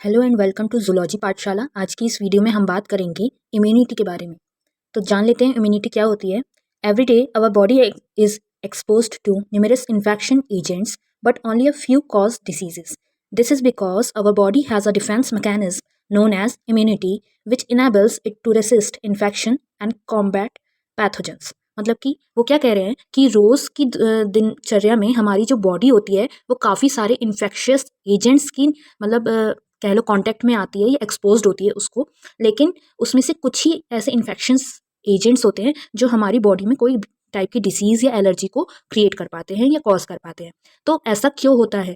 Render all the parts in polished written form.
Hello and welcome to zoology पाठशाला। आज की इस वीडियो में हम बात करेंगे इम्यूनिटी के बारे में। तो जान लेते हैं इम्यूनिटी क्या होती है। Every day our body is exposed to numerous infection agents but only a few cause diseases. This is because our body has a defence mechanism known as immunity which enables it to resist infection and combat pathogens. मतलब कि वो क्या कह रहे हैं कि रोज़ की दिनचर्या में हमारी जो बॉडी होती है वो काफ़ी सारे इन्फेक्शियस एजेंट्स की मतलब कह लो कांटेक्ट में आती है या एक्सपोज्ड होती है उसको, लेकिन उसमें से कुछ ही ऐसे इन्फेक्शंस एजेंट्स होते हैं जो हमारी बॉडी में कोई टाइप की डिसीज़ या एलर्जी को क्रिएट कर पाते हैं या कॉज कर पाते हैं। तो ऐसा क्यों होता है?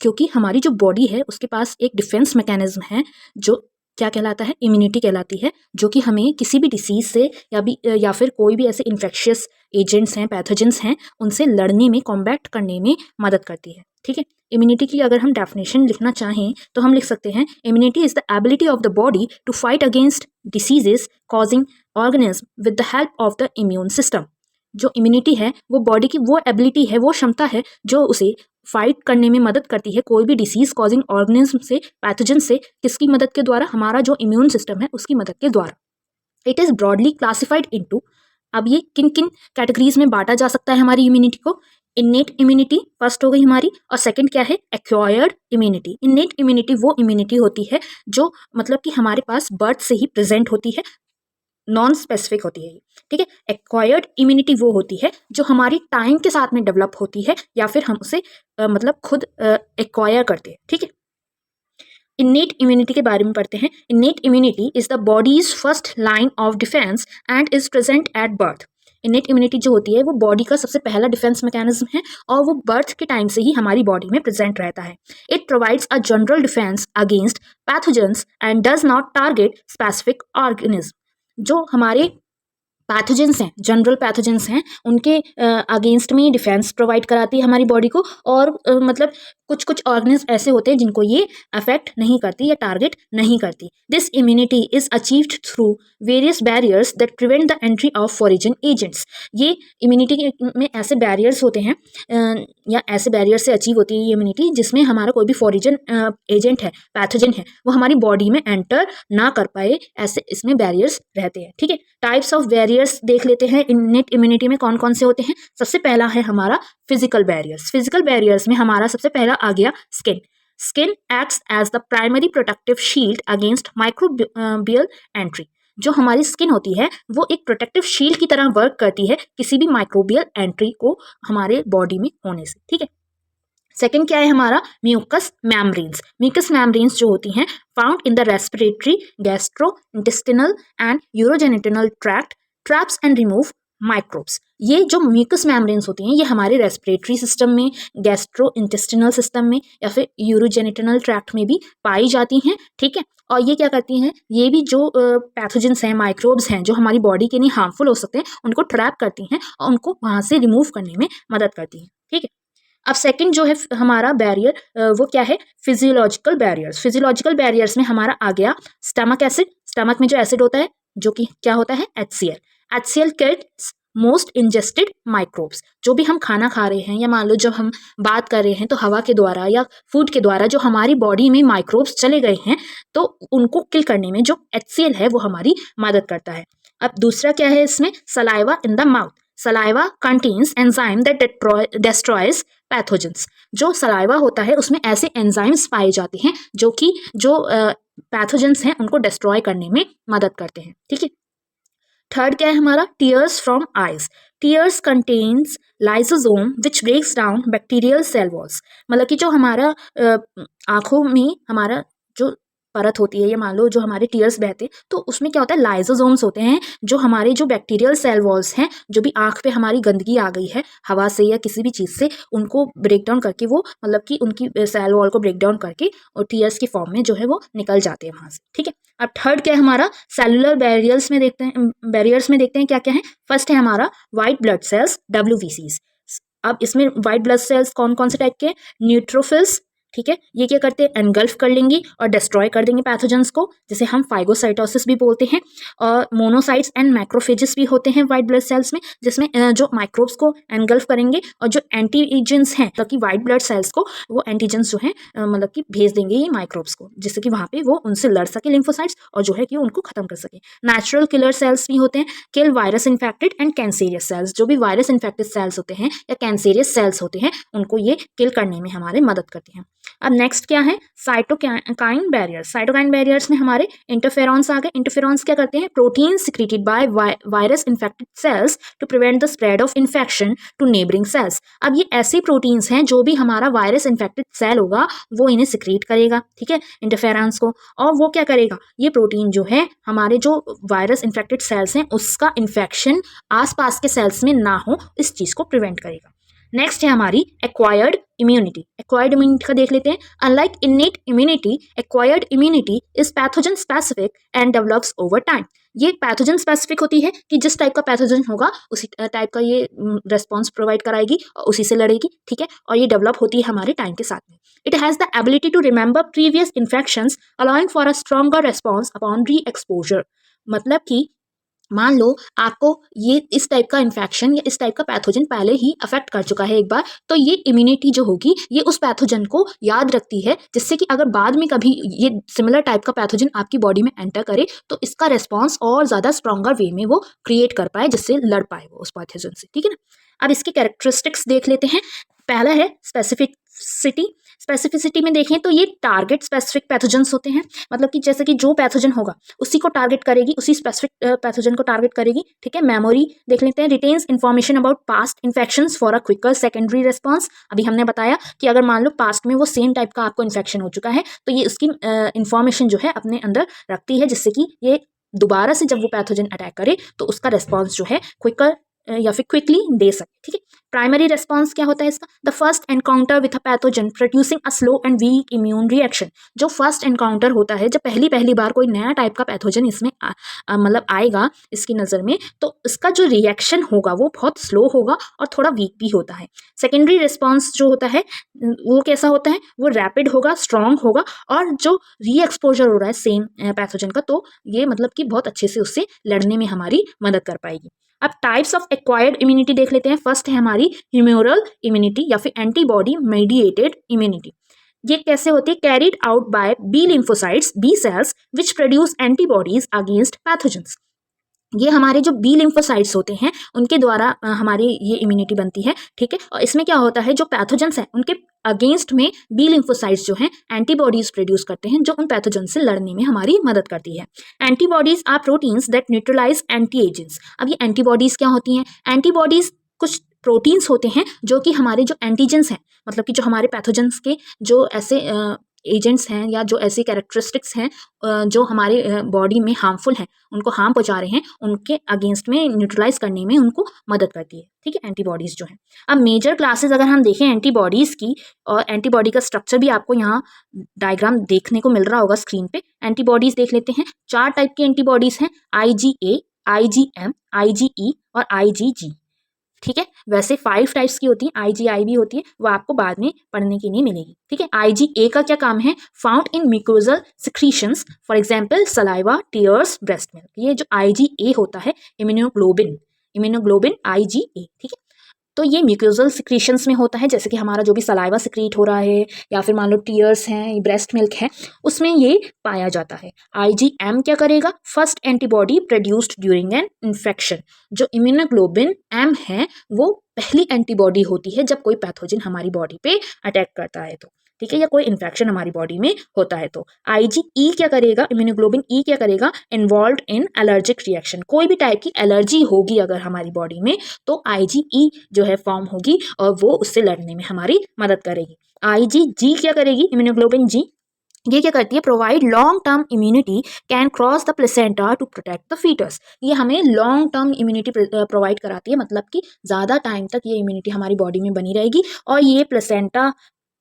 क्योंकि हमारी जो बॉडी है उसके पास एक डिफेंस मैकेनिज्म है जो क्या कहलाता है, इम्यूनिटी कहलाती है, जो कि हमें किसी भी डिसीज़ से या फिर कोई भी ऐसे इन्फेक्शियस एजेंट्स हैं, पैथोजेंस हैं, उनसे लड़ने में, कॉम्बैट करने में मदद करती है। ठीक है। इम्यूनिटी की अगर हम डेफिनेशन लिखना चाहें तो हम लिख सकते हैं immunity is the ability of the body to fight against diseases causing organism with the help of the immune system. जो इम्यूनिटी है वो बॉडी की वो एबिलिटी है, वो क्षमता है जो उसे फाइट करने में मदद करती है कोई भी डिसीज कॉजिंग ऑर्गेनिज्म से, पैथोजन से। किसकी मदद के द्वारा? हमारा जो इम्यून सिस्टम है उसकी मदद के द्वारा। It is broadly classified into, अब ये किन किन कैटेगरीज में बांटा जा सकता है हमारी इम्यूनिटी को? इन्नेट इम्यूनिटी फर्स्ट हो गई हमारी, और सेकंड क्या है? Acquired immunity. इन्नेट इम्यूनिटी वो इम्यूनिटी होती है जो मतलब कि हमारे पास बर्थ से ही प्रेजेंट होती है, नॉन स्पेसिफिक होती है ये। ठीक है। एक्वायर्ड इम्यूनिटी वो होती है जो हमारी टाइम के साथ में डेवलप होती है या फिर हम उसे मतलब खुद एक्वायर करते हैं। ठीक है। इन्नेट इम्यूनिटी के बारे में पढ़ते हैं। Innate immunity is the bodies first line of defence and is present at birth. Innate immunity जो होती है वो बॉडी का सबसे पहला डिफेंस मैकेनिज्म है और वो बर्थ के टाइम से ही हमारी बॉडी में प्रेजेंट रहता है। It provides a general defence against pathogens and does not target specific organism. जो हमारे पैथोजेंस हैं, जनरल पैथोजेंस हैं, उनके अगेंस्ट में डिफेंस प्रोवाइड कराती है हमारी बॉडी को, और मतलब कुछ कुछ ऑर्गेनिज्म ऐसे होते हैं जिनको ये अफेक्ट नहीं करती या टारगेट नहीं करती। This immunity is achieved through various barriers that prevent the entry of foreign agents. ये इम्यूनिटी में ऐसे बैरियर्स होते हैं या ऐसे बैरियर से अचीव होती है ये इम्यूनिटी जिसमें हमारा कोई भी फॉरेन एजेंट है, पैथोजन है, वो हमारी बॉडी में एंटर ना कर पाए, ऐसे इसमें बैरियर्स रहते हैं। ठीक है। टाइप्स ऑफ बैरियर्स देख लेते हैं इन्नेट इम्यूनिटी में कौन कौन से होते हैं। सबसे पहला है हमारा फिजिकल बैरियर्स। फिजिकल बैरियर्स में हमारा सबसे पहला आ गया skin. Skin acts as the primary protective shield against microbial entry. जो हमारी स्किन होती है वो एक प्रोटेक्टिव शील्ड की तरह वर्क करती है किसी भी माइक्रोबियल एंट्री को हमारे बॉडी में होने से। ठीक है। सेकेंड क्या है हमारा? Mucus membranes. म्यूकस मेम्ब्रेन्स जो होती हैं found in the respiratory, gastro intestinal and urogenital tract, traps and remove microbes. ये जो म्यूकस मेम्ब्रेन्स होती हैं ये हमारे रेस्पिरेटरी सिस्टम में, गैस्ट्रो इंटेस्टिनल सिस्टम में या फिर यूरोजेनिटल ट्रैक्ट में भी पाई जाती हैं। ठीक है। और ये क्या करती हैं? ये भी जो पैथोजेंस हैं, माइक्रोब्स हैं जो हमारी बॉडी के लिए हार्मफुल हो सकते हैं, उनको ट्रैप करती हैं और उनको वहाँ से रिमूव करने में मदद करती हैं। ठीक है। अब सेकंड जो है हमारा बैरियर वो क्या है? Physiological barriers. फिजियोलॉजिकल बैरियर्स में हमारा आ गया स्टमक एसिड। स्टमक में जो एसिड होता है जो कि क्या होता है? HCl। HCl kills most ingested microbes. जो भी हम खाना खा रहे हैं या मान लो जब हम बात कर रहे हैं तो हवा के द्वारा या फूड के द्वारा जो हमारी बॉडी में माइक्रोब्स चले गए हैं तो उनको किल करने में जो HCl है वो हमारी मदद करता है। अब दूसरा क्या है इसमें? Saliva in the mouth. Saliva contains enzyme that destroys pathogens. जो सलाइवा होता है उसमें ऐसे एंजाइम्स पाए जाते हैं जो कि जो पैथोजेंस हैं उनको डिस्ट्रॉय करने में मदद करते हैं। ठीक है। थर्ड क्या है हमारा? Tears from eyes. Tears contains lysosome which breaks down bacterial cell walls. मतलब कि जो हमारा आंखों में हमारा जो परत होती है या मान लो जो हमारे टीयर्स बहते हैं तो उसमें क्या होता है? लाइसोसोम्स होते हैं जो हमारे जो बैक्टीरियल सेल वॉल्स हैं, जो भी आंख पे हमारी गंदगी आ गई है हवा से या किसी भी चीज़ से, उनको ब्रेक डाउन करके वो मतलब कि उनकी सेल वॉल को ब्रेक डाउन करके और टीयर्स की फॉर्म में जो है वो निकल जाते हैं वहाँ से। ठीक है। अब थर्ड क्या है हमारा? सेलुलर बैरियर्स में देखते हैं क्या क्या है। फर्स्ट है हमारा वाइट ब्लड सेल्स, WBCs। अब इसमें वाइट ब्लड सेल्स कौन कौन से टाइप के? न्यूट्रोफिल्स, ठीक है। ये क्या करते हैं, एनगल्फ कर लेंगी और डिस्ट्रॉय कर देंगे पैथोजेंस को, जिसे हम फाइगोसाइटोसिस भी बोलते हैं। और मोनोसाइट्स एंड मैक्रोफेजेस भी होते हैं वाइट ब्लड सेल्स में, जिसमें जो माइक्रोब्स को एनगल्फ करेंगे और जो एंटीजेंस हैं, मतलब कि वाइट ब्लड सेल्स को वो एंटीजेंस जो है मतलब कि भेज देंगे ये माइक्रोब्स को, जिससे कि वहाँ पे वो उनसे लड़ सके लिम्फोसाइट्स, और जो है कि उनको खत्म कर सके। नेचुरल किलर सेल्स भी होते हैं, किल virus infected and cancerous sales. जो भी वायरस इन्फेक्टेड सेल्स होते हैं या कैंसेरियस सेल्स होते हैं, उनको ये किल करने में हमारे मदद करती हैं। अब नेक्स्ट क्या है, साइटोकाइन बैरियर्स। साइटोकाइन बैरियर्स में हमारे इंटरफेरॉन्स आ गए। इंटरफेरॉन्स क्या करते हैं, protein secreted by virus infected cells to prevent the spread of infection to neighbouring cells. अब ये ऐसे प्रोटीन्स हैं जो भी हमारा वायरस इन्फेक्टेड सेल होगा वो इन्हें सिक्रीट करेगा, ठीक है, इंटरफेरॉन्स को। और वो क्या करेगा, ये प्रोटीन जो है हमारे जो वायरस इन्फेक्टेड सेल्स हैं उसका इन्फेक्शन आसपास के सेल्स में ना हो, इस चीज को प्रिवेंट करेगा। नेक्स्ट है हमारी एक्वायर्ड इम्यूनिटी। एक्वायर्ड इम्यूनिटी का देख लेते हैं। Unlike innate immunity, acquired immunity is pathogen specific and develops over time. ये पैथोजन स्पेसिफिक होती है कि जिस टाइप का पैथोजन होगा उसी टाइप का ये रेस्पॉन्स प्रोवाइड कराएगी और उसी से लड़ेगी, ठीक है, और ये डेवलप होती है हमारे टाइम के साथ में। It has the ability to remember previous infections allowing for a stronger response upon re exposure. मतलब कि मान लो आपको ये इस टाइप का इन्फेक्शन या इस टाइप का पैथोजन पहले ही अफेक्ट कर चुका है एक बार, तो ये इम्यूनिटी जो होगी ये उस पैथोजन को याद रखती है, जिससे कि अगर बाद में कभी ये सिमिलर टाइप का पैथोजन आपकी बॉडी में एंटर करे तो इसका रेस्पॉन्स और ज़्यादा स्ट्रॉन्गर वे में वो क्रिएट कर पाए, जिससे लड़ पाए वो उस पैथोजन से, ठीक है ना। अब इसकी कैरेक्टरिस्टिक्स देख लेते हैं। पहला है स्पेसिफिसिटी। स्पेसिफिसिटी में देखें तो ये टारगेट स्पेसिफिक पैथोजेंस होते हैं, मतलब कि जैसे कि जो पैथोजन होगा उसी को टारगेट करेगी, उसी स्पेसिफिक पैथोजन को टारगेट करेगी, ठीक है। मेमोरी देख लेते हैं। Retains information about past infections for a quicker secondary response. अभी हमने बताया कि अगर मान लो पास्ट में वो सेम टाइप का आपको इन्फेक्शन हो चुका है तो ये उसकी इन्फॉर्मेशन जो है अपने अंदर रखती है, जिससे कि ये दोबारा से जब वो पैथोजन अटैक करे तो उसका रेस्पॉन्स जो है क्विकर या फिर क्विकली दे सके, ठीक है। प्राइमरी रेस्पॉन्स क्या होता है इसका, the first encounter with a pathogen producing a slow and week immune reaction. जो फर्स्ट एनकाउंटर होता है, जब पहली बार कोई नया टाइप का पैथोजन इसमें मतलब आएगा इसकी नज़र में, तो इसका जो रिएक्शन होगा वो बहुत स्लो होगा और थोड़ा वीक भी होता है। सेकेंडरी रिस्पॉन्स जो होता है वो कैसा होता है, वो रैपिड होगा, स्ट्रॉन्ग होगा, और जो री एक्सपोजर हो रहा है सेम पैथोजन का, तो ये मतलब कि बहुत अच्छे से उससे लड़ने में हमारी मदद कर पाएगी। अब टाइप्स ऑफ एक्वायर्ड इम्यूनिटी देख लेते हैं। फर्स्ट है हमारी ह्यूमोरल इम्यूनिटी या फिर एंटीबॉडी मेडिएटेड इम्यूनिटी। ये कैसे होती है, carried out by B lymphocytes, B cells which produce antibodies against pathogens. ये हमारे जो बी लिम्फोसाइट्स होते हैं उनके द्वारा हमारी ये इम्यूनिटी बनती है, ठीक है। और इसमें क्या होता है, जो पैथोजेंस हैं उनके अगेंस्ट में बी लिम्फोसाइट्स जो हैं एंटीबॉडीज प्रोड्यूस करते हैं, जो उन पैथोजन से लड़ने में हमारी मदद करती है। Antibodies are proteins that neutralise anti agents. अब ये एंटीबॉडीज क्या होती हैं, एंटीबॉडीज कुछ प्रोटीन्स होते हैं जो कि हमारे जो एंटीजेंस हैं, मतलब कि जो हमारे पैथोजेंस के जो ऐसे एजेंट्स हैं या जो ऐसी कैरेक्टरिस्टिक्स हैं जो हमारे बॉडी में हार्मफुल हैं, उनको हार्म पहुंचा रहे हैं, उनके अगेंस्ट में न्यूट्रलाइज करने में उनको मदद करती है, ठीक है, एंटीबॉडीज़ जो है। अब मेजर क्लासेस अगर हम देखें एंटीबॉडीज़ की, और एंटीबॉडी का स्ट्रक्चर भी आपको यहाँ डायग्राम देखने को मिल रहा होगा स्क्रीन पे। एंटीबॉडीज़ देख लेते हैं। 4 टाइप की एंटीबॉडीज़ हैं, IgA, IgM, IgE और IgG, ठीक है। वैसे 5 टाइप्स की होती हैं, IgI भी होती है, वो आपको बाद में पढ़ने की नहीं मिलेगी, ठीक है। IgA का क्या काम है, found in mucosal secretions, for example saliva, tears, breast milk. ये जो IgA होता है इम्यूनोग्लोबिन IgA, ठीक है। तो ये म्यूकोजल सिक्रीशंस में होता है, जैसे कि हमारा जो भी सलाइवा सिक्रीट हो रहा है या फिर मान लो टीयर्स हैं, ब्रेस्ट मिल्क है, उसमें ये पाया जाता है। IgM क्या करेगा, first antibody produced during an infection. जो इम्यूनोग्लोबिन M है वो पहली एंटीबॉडी होती है जब कोई पैथोजन हमारी बॉडी पे अटैक करता है तो, ठीक है, या कोई इन्फेक्शन हमारी बॉडी में होता है तो। IgE क्या करेगा, इम्यूनोग्लोबिन E क्या करेगा, इन्वॉल्व इन एलर्जिक रिएक्शन। कोई भी टाइप की एलर्जी होगी अगर हमारी बॉडी में तो IgE जो है फॉर्म होगी और वो उससे लड़ने में हमारी मदद करेगी। IgG क्या करेगी, इम्यूनोग्लोबिन G ये क्या करती है, provide long term immunity can cross the placenta to protect the foetus. ये हमें लॉन्ग टर्म इम्यूनिटी प्रोवाइड कराती है, मतलब कि ज़्यादा टाइम तक ये इम्यूनिटी हमारी बॉडी में बनी रहेगी, और ये प्लेसेंटा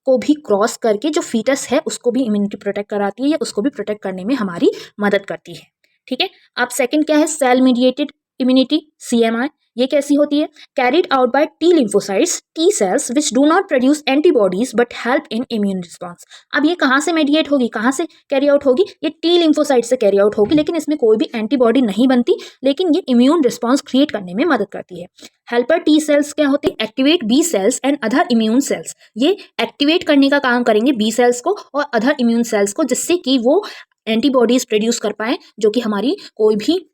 को भी क्रॉस करके जो फीटस है उसको भी इम्यूनिटी प्रोटेक्ट कराती है या उसको भी प्रोटेक्ट करने में हमारी मदद करती है, ठीक है। अब सेकंड क्या है, सेल मीडिएटेड इम्यूनिटी CMI। ये कैसी होती है? Carried out bye T lymphocytes, T cells which do not produce antibodies but help in immune response. अब ये कहाँ से मेडिएट होगी, कहाँ से कैरी आउट होगी? ये टी लिम्फोसाइट से कैरी आउट होगी, लेकिन इसमें कोई भी एंटीबॉडी नहीं बनती, लेकिन ये इम्यून रिस्पॉन्स क्रिएट करने में मदद करती है। हेल्पर टी सेल्स क्या होते हैं? Activate B cells and other immune cells. ये एक्टिवेट करने का काम करेंगे बी सेल्स को और अदर इम्यून सेल्स को, जिससे कि वो एंटीबॉडीज प्रोड्यूस कर पाए जो कि हमारी कोई भी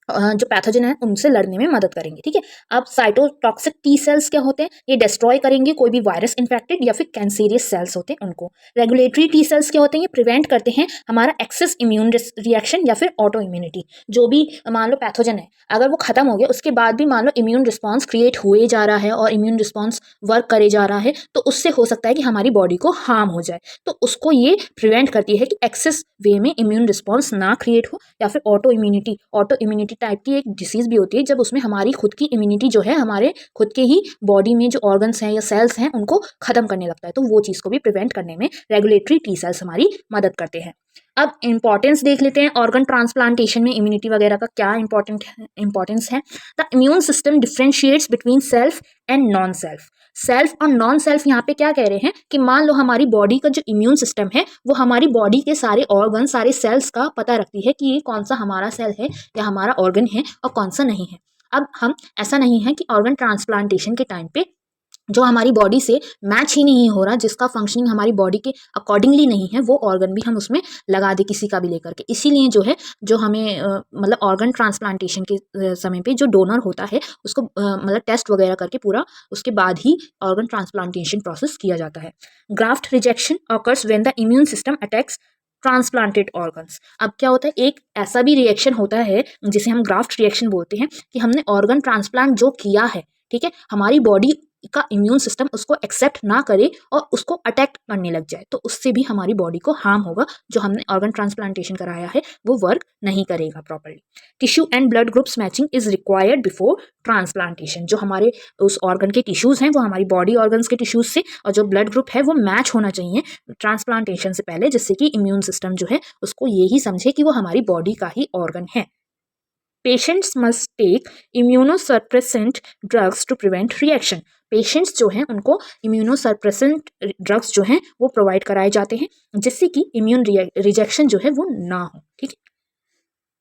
जो पैथोजन है उनसे लड़ने में मदद करेंगे। ठीक है, अब साइटोटॉक्सिक टी सेल्स क्या होते हैं? ये डिस्ट्रॉय करेंगे कोई भी वायरस इन्फेक्टेड या फिर कैंसरियस सेल्स होते हैं उनको। रेगुलेटरी टी सेल्स क्या होते हैं? ये प्रिवेंट करते हैं हमारा एक्सेस इम्यून रिएक्शन या फिर ऑटो इम्यूनिटी। जो भी मान लो पैथोजन है, अगर वो खत्म हो गया उसके बाद भी मान लो इम्यून रिस्पॉन्स क्रिएट हुए जा रहा है और इम्यून रिस्पॉन्स वर्क करे जा रहा है, तो उससे हो सकता है कि हमारी बॉडी को हार्म हो जाए। तो उसको ये प्रिवेंट करती है कि एक्सेस वे में इम्यून रिस्पॉन्स ना क्रिएट हो। या फिर ऑटो इम्यूनिटी टाइप की एक डिसीज भी होती है, जब उसमें हमारी खुद की इम्यूनिटी जो है हमारे खुद के ही बॉडी में जो ऑर्गन्स हैं या सेल्स हैं उनको खत्म करने लगता है, तो वो चीज़ को भी प्रिवेंट करने में रेगुलेटरी टी सेल्स हमारी मदद करते हैं। अब इंपॉर्टेंस देख लेते हैं ऑर्गन ट्रांसप्लांटेशन में इम्यूनिटी वगैरह का क्या इंपॉर्टेंस है। The immune system differentiates between self and non self. Self और नॉन सेल्फ यहाँ पे क्या कह रहे हैं कि मान लो हमारी बॉडी का जो इम्यून सिस्टम है वो हमारी बॉडी के सारे ऑर्गन, सारे सेल्स का पता रखती है कि ये कौन सा हमारा सेल है या हमारा ऑर्गन है और कौन सा नहीं है। अब हम ऐसा नहीं है कि ऑर्गन ट्रांसप्लांटेशन के टाइम पे जो हमारी बॉडी से मैच ही नहीं हो रहा, जिसका फंक्शनिंग हमारी बॉडी के अकॉर्डिंगली नहीं है, वो ऑर्गन भी हम उसमें लगा दे किसी का भी लेकर के। इसीलिए जो है जो हमें मतलब ऑर्गन ट्रांसप्लांटेशन के समय पे जो डोनर होता है उसको मतलब टेस्ट वगैरह करके पूरा उसके बाद ही ऑर्गन ट्रांसप्लांटेशन प्रोसेस किया जाता है। Graft rejection occurs when the immune system attacks transplanted organs. अब क्या होता है, एक ऐसा भी रिएक्शन होता है जिसे हम ग्राफ्ट रिएक्शन बोलते हैं कि हमने ऑर्गन ट्रांसप्लांट जो किया है, ठीक है, हमारी बॉडी का इम्यून सिस्टम उसको एक्सेप्ट ना करे और उसको अटैक करने लग जाए, तो उससे भी हमारी बॉडी को हार्म होगा। जो हमने ऑर्गन ट्रांसप्लांटेशन कराया है वो वर्क नहीं करेगा properly. Tissue and blood groups matching is required before transplantation. जो हमारे उस ऑर्गन के टिश्यूज हैं वो हमारी बॉडी ऑर्गन्स के टिश्यूज से, और जो ब्लड ग्रुप है वो मैच होना चाहिए ट्रांसप्लांटेशन से पहले, जिससे कि इम्यून सिस्टम जो है उसको ये ही समझे कि वो हमारी बॉडी का ही ऑर्गन है। Patients must take immunosuppressant drugs to prevent reaction. Patients जो हैं उनको इम्यूनोसप्रेसेंट ड्रग्स जो हैं वो प्रोवाइड कराए जाते हैं, जिससे कि इम्यून रिजेक्शन जो है वो ना हो। ठीक है,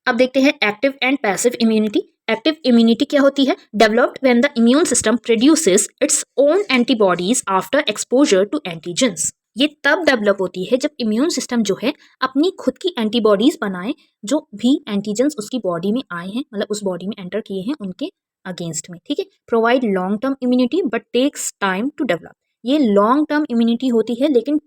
अब देखते हैं active and passive immunity. Active immunity क्या होती है? Developed when the immune system produces its own antibodies after exposure to antigens. ये तब डेवलप होती है जब इम्यून सिस्टम जो है अपनी खुद की एंटीबॉडीज बनाए, जो भी एंटीजेंस उसकी बॉडी में आए हैं, मतलब उस बॉडी में एंटर किए हैं उनके अगेंस्ट में। ठीक है, provide long term immunity but takes time to develop. ये लॉन्ग टर्म इम्यूनिटी होती है, लेकिन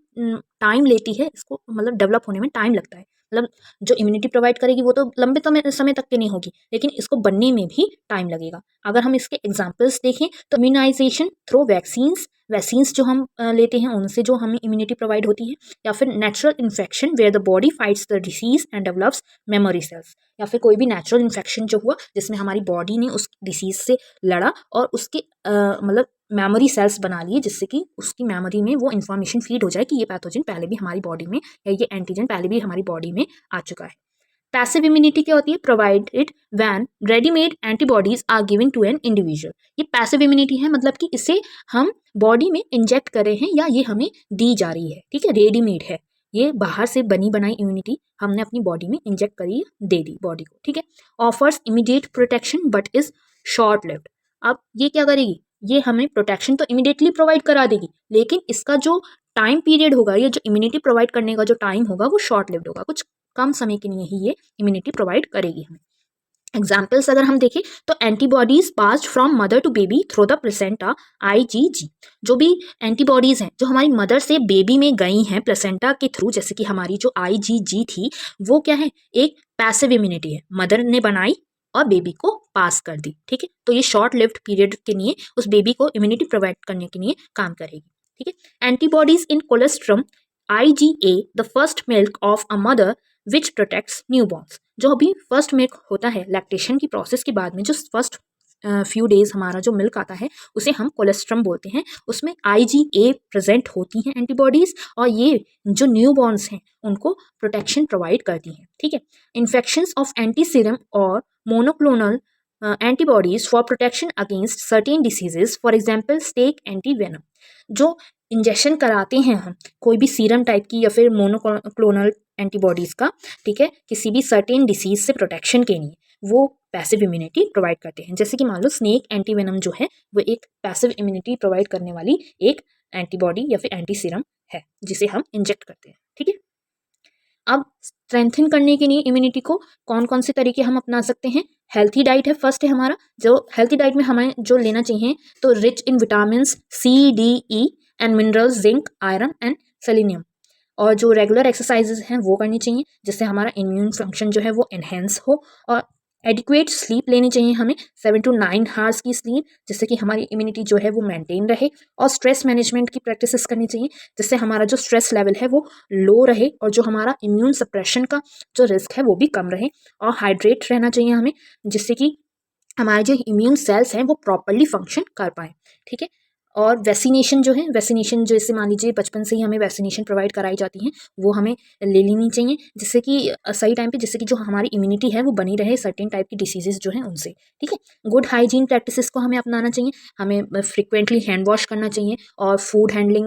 टाइम लेती है, इसको मतलब डेवलप होने में टाइम लगता है। मतलब जो इम्यूनिटी प्रोवाइड करेगी वो तो लंबे समय तक के नहीं होगी, लेकिन इसको बनने में भी टाइम लगेगा। अगर हम इसके एग्जांपल्स देखें तो इम्यूनाइजेशन थ्रू वैक्सीन्स जो हम लेते हैं उनसे जो हमें इम्यूनिटी प्रोवाइड होती है, या फिर natural infection where the body fights the disease and develops memory cells. या फिर कोई भी नेचुरल इन्फेक्शन जो हुआ जिसमें हमारी बॉडी ने उस डिसीज से लड़ा और उसके मतलब मेमोरी सेल्स बना लिए, जिससे कि उसकी मेमोरी में वो इन्फॉर्मेशन फीड हो जाए कि ये पैथोजन पहले भी हमारी बॉडी में या ये एंटीजन पहले भी हमारी बॉडी में आ चुका है। पैसिव इम्यूनिटी क्या होती है? Provided when readymade antibodies are given to an individual. ये पैसिव इम्यूनिटी है, मतलब कि इसे हम बॉडी में इंजेक्ट कर रहे हैं या ये हमें दी जा रही है। ठीक है, रेडीमेड है, ये बाहर से बनी बनाई इम्यूनिटी हमने अपनी बॉडी में इंजेक्ट करी, दे दी बॉडी को। ठीक है, offers immediate protection but is short lived. अब ये क्या करेगी? ये हमें प्रोटेक्शन तो इमीडिएटली प्रोवाइड करा देगी, लेकिन इसका जो टाइम पीरियड होगा, ये जो इम्यूनिटी प्रोवाइड करने का जो टाइम होगा वो शॉर्ट लिव्ड होगा, कुछ कम समय के लिए ही ये इम्यूनिटी प्रोवाइड करेगी हमें। एग्जाम्पल्स अगर हम देखें तो antibodies passed from mother to baby through the placenta, IgG। जो भी एंटीबॉडीज हैं जो हमारी मदर से बेबी में गई हैं प्लेसेंटा के थ्रू, जैसे कि हमारी जो IgG थी, वो क्या है? एक पैसिव इम्यूनिटी है, मदर ने बनाई और बेबी को पास कर दी। ठीक है, तो ये शॉर्ट लिव्ड पीरियड के लिए उस बेबी को इम्यूनिटी प्रोवाइड करने के लिए काम करेगी। ठीक है, antibodies in colostrum IgA, the first milk of a mother which protects newborn's. जो अभी फर्स्ट मिल्क होता है लैक्टेशन की प्रोसेस के बाद में, जो फर्स्ट फ्यू डेज हमारा जो मिल्क आता है उसे हम कोलेस्ट्रम बोलते हैं। उसमें IgA प्रेजेंट होती हैं एंटीबॉडीज, और ये जो न्यूबॉर्न्स हैं उनको प्रोटेक्शन प्रोवाइड करती हैं। ठीक है, इन्फेक्शंस ऑफ एंटीसीरम और monoclonal antibodies for protection against certain diseases, for example stake antivenom। जो इंजेक्शन कराते हैं हम कोई भी सीरम टाइप की या फिर मोनोक्लोनल एंटीबॉडीज़ का, ठीक है, किसी भी सर्टेन डिसीज से प्रोटेक्शन के लिए वो पैसिव इम्यूनिटी प्रोवाइड करते हैं। जैसे कि मान लो स्नेक एंटीवेनम जो है वो एक पैसिव इम्यूनिटी प्रोवाइड करने वाली एक एंटीबॉडी या फिर एंटी सीरम है जिसे हम इंजेक्ट करते हैं, ठीक है। अब स्ट्रेंथन करने के लिए इम्यूनिटी को कौन कौन से तरीके हम अपना सकते हैं। हेल्थी डाइट है फर्स्ट है हमारा, जो हेल्थी डाइट में हमें जो लेना चाहिए तो rich in vitamin C D E and minerals zinc iron and selenium. और जो रेगुलर एक्सरसाइजेज हैं वो करनी चाहिए जिससे हमारा इम्यून फंक्शन जो है वो एनहेंस हो। और एडिक्वेट स्लीप लेनी चाहिए हमें 7 to 9 आवर्स की स्लीप, जिससे कि हमारी इम्यूनिटी जो है वो मेंटेन रहे। और स्ट्रेस मैनेजमेंट की प्रैक्टिसेस करनी चाहिए जिससे हमारा जो स्ट्रेस लेवल है वो लो रहे और जो हमारा इम्यून सप्रेशन का जो रिस्क है वो भी कम रहे। और हाइड्रेट रहना चाहिए हमें जिससे कि हमारे जो इम्यून सेल्स हैं वो प्रॉपरली फंक्शन कर पाएँ, ठीक है। और वैक्सीनेशन जो है, वैक्सीनेशन जैसे मान लीजिए बचपन से ही हमें वैक्सीनेशन प्रोवाइड कराई जाती हैं वो हमें ले लेनी चाहिए जिससे कि सही टाइम पे, जिससे कि जो हमारी इम्यूनिटी है वो बनी रहे सर्टेन टाइप की डिसीजेज जो हैं उनसे, ठीक है। गुड हाइजीन प्रैक्टिसेस को हमें अपनाना चाहिए, हमें फ्रिक्वेंटली हैंड वॉश करना चाहिए और फूड हैंडलिंग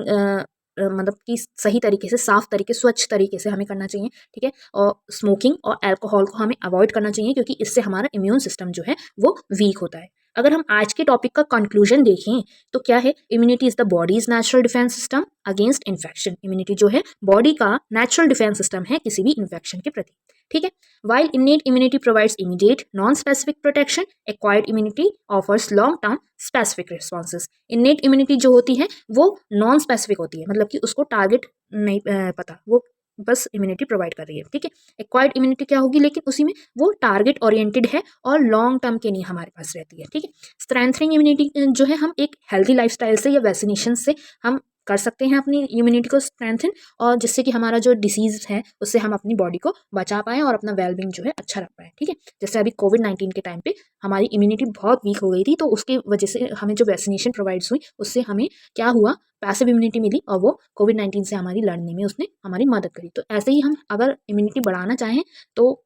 मतलब कि सही तरीके से, साफ तरीके, स्वच्छ तरीके से हमें करना चाहिए, ठीक है। और स्मोकिंग और अल्कोहल को हमें अवॉइड करना चाहिए क्योंकि इससे हमारा इम्यून सिस्टम जो है वो वीक होता है। अगर हम आज के टॉपिक का कंक्लूजन देखें तो क्या है, immunity is the bodies natural defence system against infection. Immunity जो है बॉडी का नेचुरल डिफेंस सिस्टम है किसी भी इन्फेक्शन के प्रति, ठीक है। While innate immunity provides immediate non specific protection, acquired immunity offers long term specific responses. Innate immunity जो होती है वो नॉन स्पेसिफिक होती है, मतलब कि उसको टारगेट नहीं पता, वो बस इम्यूनिटी प्रोवाइड कर रही है, ठीक है। एक्वायर्ड इम्यूनिटी क्या होगी, लेकिन उसी में वो टारगेट ओरिएंटेड है और लॉन्ग टर्म के लिए हमारे पास रहती है, ठीक है। स्ट्रेंथनिंग इम्यूनिटी जो है हम एक हेल्दी लाइफस्टाइल से या वैक्सीनेशन से हम कर सकते हैं अपनी इम्यूनिटी को स्ट्रेंथन, और जिससे कि हमारा जो डिसीज़ है उससे हम अपनी बॉडी को बचा पाएँ और अपना वेलबींग जो है अच्छा रख पाएँ, ठीक है। जैसे अभी कोविड-19 के टाइम पे हमारी इम्यूनिटी बहुत वीक हो गई थी, तो उसकी वजह से हमें जो वैक्सीनेशन प्रोवाइड्स हुई उससे हमें क्या हुआ, पैसिव इम्यूनिटी मिली और वो कोविड-19 से हमारी लड़ने में उसने हमारी मदद करी। तो ऐसे ही हम अगर इम्यूनिटी बढ़ाना चाहें तो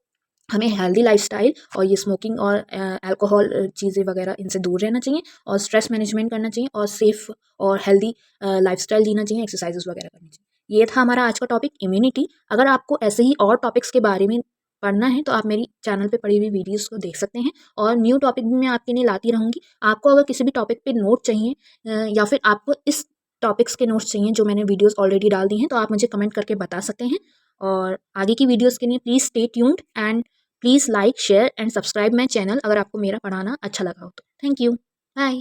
हमें हेल्दी लाइफस्टाइल और ये स्मोकिंग और अल्कोहल चीज़ें वगैरह इनसे दूर रहना चाहिए और स्ट्रेस मैनेजमेंट करना चाहिए और सेफ़ और हेल्दी लाइफस्टाइल जीना चाहिए, एक्सरसाइजेस वगैरह करनी चाहिए। ये था हमारा आज का टॉपिक इम्यूनिटी। अगर आपको ऐसे ही और टॉपिक्स के बारे में पढ़ना है तो आप मेरी चैनल पे पड़ी हुई वीडियोस को देख सकते हैं और न्यू टॉपिक भी मैं आपके लिए लाती रहूँगी। आपको अगर किसी भी टॉपिक पे नोट चाहिए या फिर आपको इस टॉपिक्स के नोट्स चाहिए जो मैंने वीडियोस ऑलरेडी डाल दी हैं, तो आप मुझे कमेंट करके बता सकते हैं। और आगे की वीडियोस के लिए please stay tuned and please like share and subscribe my channel अगर आपको मेरा पढ़ाना अच्छा लगा हो तो। Thank you, bye.